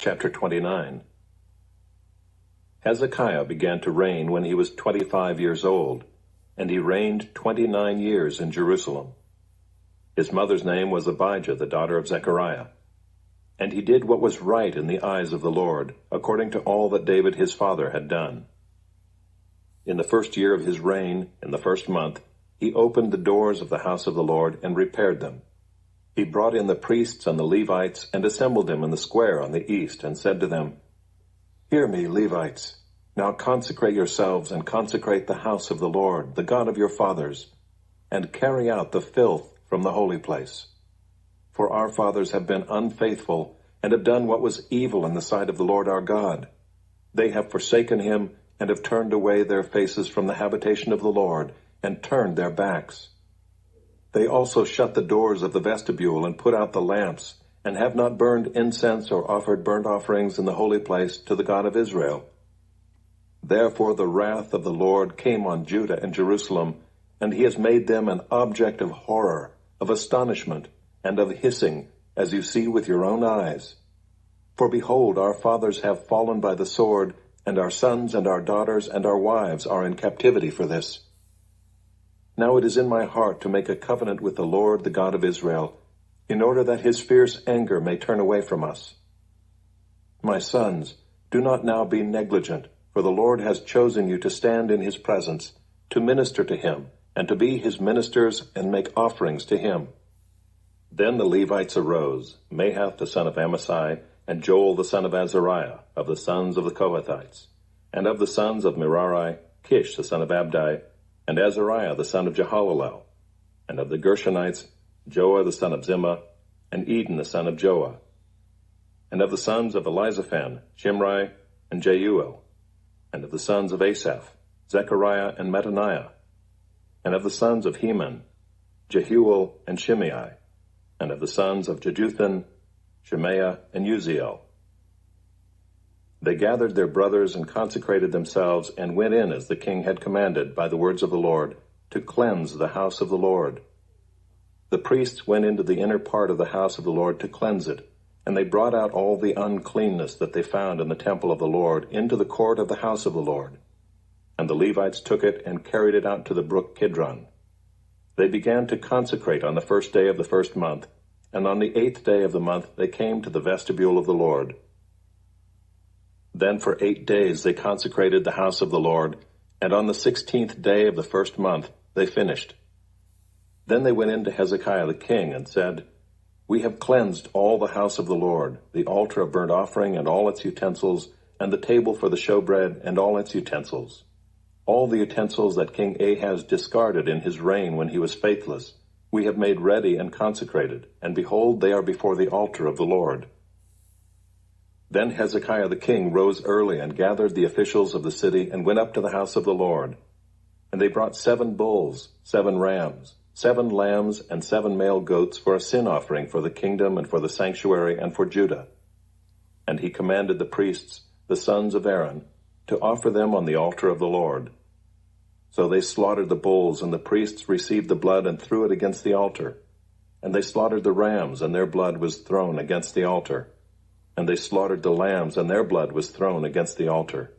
Chapter 29. Hezekiah began to reign when he was 25 years old, and he reigned 29 years in Jerusalem. His mother's name was Abijah, the daughter of Zechariah. And he did what was right in the eyes of the Lord, according to all that David his father had done. In the first year of his reign, in the first month, he opened the doors of the house of the Lord and repaired them. He brought in the priests and the Levites and assembled them in the square on the east, and said to them, "Hear me, Levites. Now consecrate yourselves and consecrate the house of the Lord, the God of your fathers, and carry out the filth from the holy place. For our fathers have been unfaithful and have done what was evil in the sight of the Lord our God. They have forsaken him and have turned away their faces from the habitation of the Lord and turned their backs. They also shut the doors of the vestibule and put out the lamps, and have not burned incense or offered burnt offerings in the holy place to the God of Israel. Therefore the wrath of the Lord came on Judah and Jerusalem, and he has made them an object of horror, of astonishment, and of hissing, as you see with your own eyes. For behold, our fathers have fallen by the sword, and our sons and our daughters and our wives are in captivity for this. Now it is in my heart to make a covenant with the Lord, the God of Israel, in order that his fierce anger may turn away from us. My sons, do not now be negligent, for the Lord has chosen you to stand in his presence, to minister to him, and to be his ministers and make offerings to him." Then the Levites arose, Mahath the son of Amasai, and Joel the son of Azariah, of the sons of the Kohathites, and of the sons of Merari, Kish the son of Abdi, and Azariah the son of Jehalalel, and of the Gershonites, Joah the son of Zimmah, and Eden the son of Joah, and of the sons of Elizaphan, Shimri, and Jeuel, and of the sons of Asaph, Zechariah and Mattaniah, and of the sons of Heman, Jehuel and Shimei, and of the sons of Jeduthun, Shemaiah and Uziel. They gathered their brothers and consecrated themselves, and went in as the king had commanded by the words of the Lord, to cleanse the house of the Lord. The priests went into the inner part of the house of the Lord to cleanse it, and they brought out all the uncleanness that they found in the temple of the Lord into the court of the house of the Lord. And the Levites took it and carried it out to the brook Kidron. They began to consecrate on the first day of the first month, and on the 8th day of the month they came to the vestibule of the Lord. Then for 8 days they consecrated the house of the Lord, and on the 16th day of the first month they finished. Then they went in to Hezekiah the king and said, "We have cleansed all the house of the Lord, the altar of burnt offering and all its utensils, and the table for the showbread and all its utensils. All the utensils that King Ahaz discarded in his reign when he was faithless, we have made ready and consecrated, and behold, they are before the altar of the Lord." Then Hezekiah the king rose early and gathered the officials of the city and went up to the house of the Lord. And they brought 7 bulls, 7 rams, 7 lambs, and 7 male goats for a sin offering for the kingdom and for the sanctuary and for Judah. And he commanded the priests, the sons of Aaron, to offer them on the altar of the Lord. So they slaughtered the bulls, and the priests received the blood and threw it against the altar. And they slaughtered the rams, and their blood was thrown against the altar. And they slaughtered the lambs, and their blood was thrown against the altar.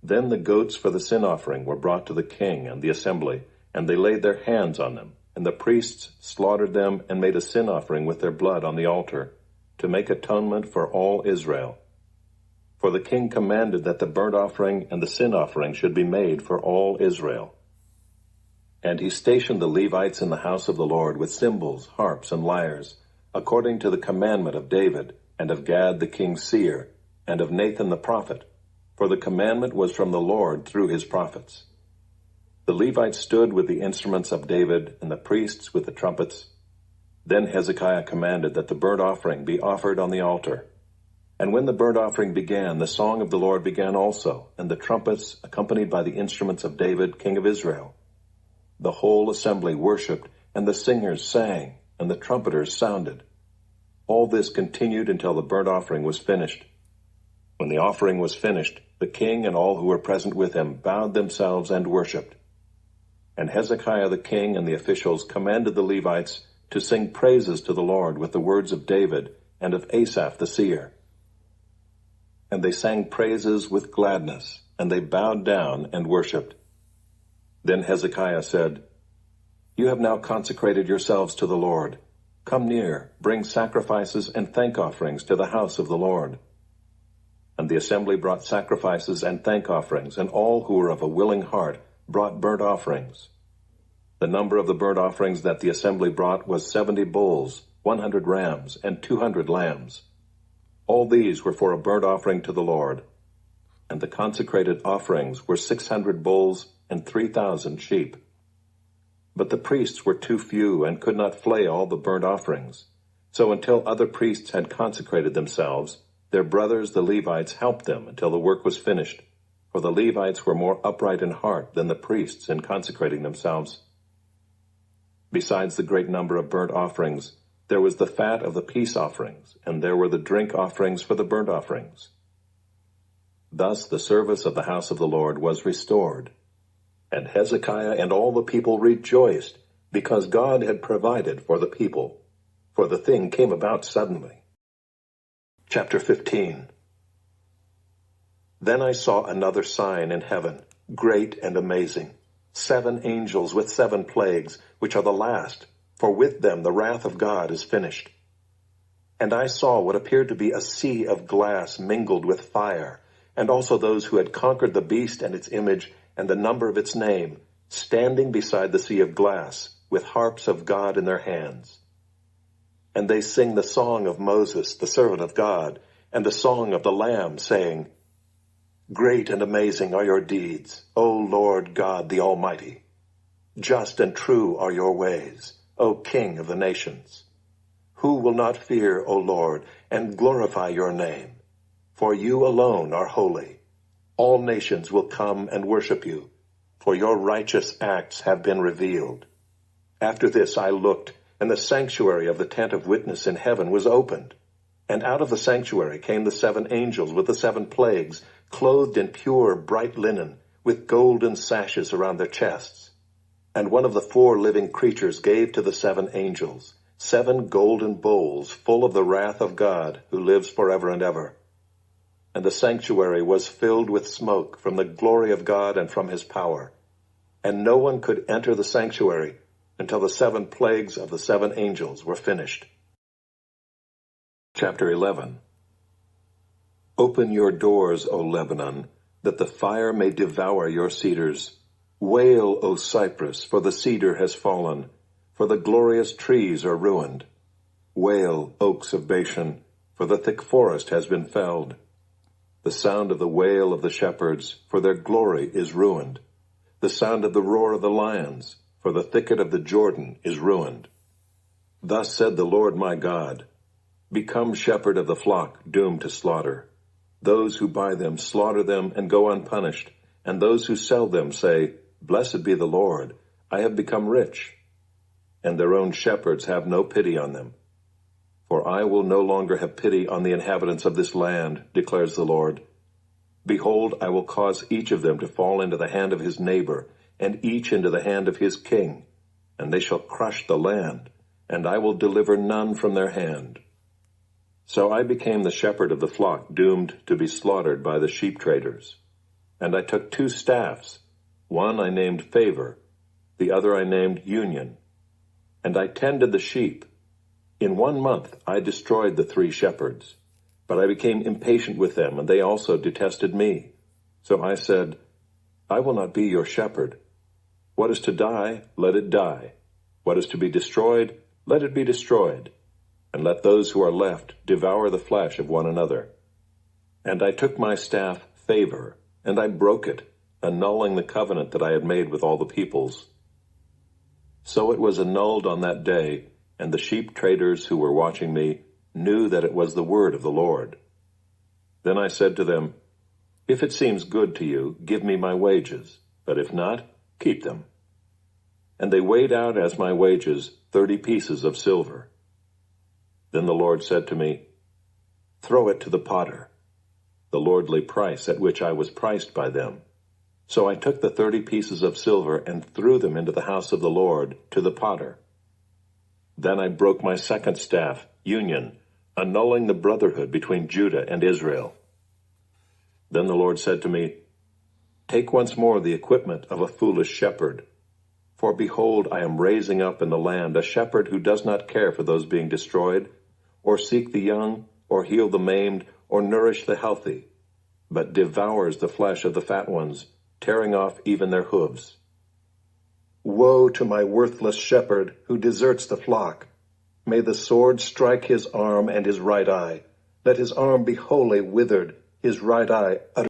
Then the goats for the sin offering were brought to the king and the assembly, and they laid their hands on them, and the priests slaughtered them and made a sin offering with their blood on the altar, to make atonement for all Israel. For the king commanded that the burnt offering and the sin offering should be made for all Israel. And he stationed the Levites in the house of the Lord with cymbals, harps, and lyres, according to the commandment of David, and of Gad the king's seer, and of Nathan the prophet, for the commandment was from the Lord through his prophets. The Levites stood with the instruments of David, and the priests with the trumpets. Then Hezekiah commanded that the burnt offering be offered on the altar. And when the burnt offering began, the song of the Lord began also, and the trumpets, accompanied by the instruments of David, king of Israel. The whole assembly worshipped, and the singers sang, and the trumpeters sounded. All this continued until the burnt offering was finished. When the offering was finished, the king and all who were present with him bowed themselves and worshipped. And Hezekiah the king and the officials commanded the Levites to sing praises to the Lord with the words of David and of Asaph the seer. and they sang praises with gladness, and they bowed down and worshipped. Then Hezekiah said, "You have now consecrated yourselves to the Lord. Come near, bring sacrifices and thank offerings to the house of the Lord." And the assembly brought sacrifices and thank offerings, and all who were of a willing heart brought burnt offerings. The number of the burnt offerings that the assembly brought was 70 bulls, 100 rams, and 200 lambs. All these were for a burnt offering to the Lord. And the consecrated offerings were 600 bulls and 3,000 sheep. But the priests were too few and could not flay all the burnt offerings. So until other priests had consecrated themselves, their brothers the Levites helped them until the work was finished, for the Levites were more upright in heart than the priests in consecrating themselves. Besides the great number of burnt offerings, there was the fat of the peace offerings, and there were the drink offerings for the burnt offerings. Thus the service of the house of the Lord was restored. And Hezekiah and all the people rejoiced, because God had provided for the people, for the thing came about suddenly. Chapter 15. Then I saw another sign in heaven, great and amazing, 7 angels with 7 plagues, which are the last, for with them the wrath of God is finished. And I saw what appeared to be a sea of glass mingled with fire, and also those who had conquered the beast and its image and the number of its name, standing beside the sea of glass, with harps of God in their hands. And they sing the song of Moses, the servant of God, and the song of the Lamb, saying, "Great and amazing are your deeds, O Lord God the Almighty. Just and true are your ways, O King of the nations. Who will not fear, O Lord, and glorify your name? For you alone are holy. All nations will come and worship you, for your righteous acts have been revealed." After this I looked, and the sanctuary of the tent of witness in heaven was opened. And out of the sanctuary came the 7 angels with the 7 plagues, clothed in pure bright linen, with golden sashes around their chests. And one of the 4 living creatures gave to the 7 angels 7 golden bowls full of the wrath of God, who lives forever and ever. And the sanctuary was filled with smoke from the glory of God and from his power. And no one could enter the sanctuary until the 7 plagues of the 7 angels were finished. Chapter 11. Open your doors, O Lebanon, that the fire may devour your cedars. Wail, O Cyprus, for the cedar has fallen, for the glorious trees are ruined. Wail, oaks of Bashan, for the thick forest has been felled. The sound of the wail of the shepherds, for their glory is ruined. The sound of the roar of the lions, for the thicket of the Jordan is ruined. Thus said the Lord my God, "Become shepherd of the flock doomed to slaughter. Those who buy them slaughter them and go unpunished, and those who sell them say, 'Blessed be the Lord, I have become rich.' And their own shepherds have no pity on them. For I will no longer have pity on the inhabitants of this land, declares the Lord. Behold, I will cause each of them to fall into the hand of his neighbor, and each into the hand of his king, and they shall crush the land, and I will deliver none from their hand." So I became the shepherd of the flock doomed to be slaughtered by the sheep traders. And I took 2 staffs, one I named Favor, the other I named Union. And I tended the sheep. In 1 month I destroyed the 3 shepherds, but I became impatient with them, and they also detested me. So I said, "I will not be your shepherd. What is to die, let it die. What is to be destroyed, let it be destroyed. And let those who are left devour the flesh of one another." And I took my staff, Favor, and I broke it, annulling the covenant that I had made with all the peoples. So it was annulled on that day, and the sheep traders who were watching me knew that it was the word of the Lord. Then I said to them, "If it seems good to you, give me my wages, but if not, keep them." And they weighed out as my wages 30 pieces of silver. Then the Lord said to me, "Throw it to the potter," the lordly price at which I was priced by them. So I took the 30 pieces of silver and threw them into the house of the Lord to the potter. Then I broke my second staff, Union, annulling the brotherhood between Judah and Israel. Then the Lord said to me, Take once more the equipment of a foolish shepherd. For behold, I am raising up in the land a shepherd who does not care for those being destroyed, or seek the young, or heal the maimed, or nourish the healthy, but devours the flesh of the fat ones, tearing off even their hooves. Woe to my worthless shepherd who deserts the flock! May the sword strike his arm and his right eye. Let his arm be wholly withered, his right eye utterly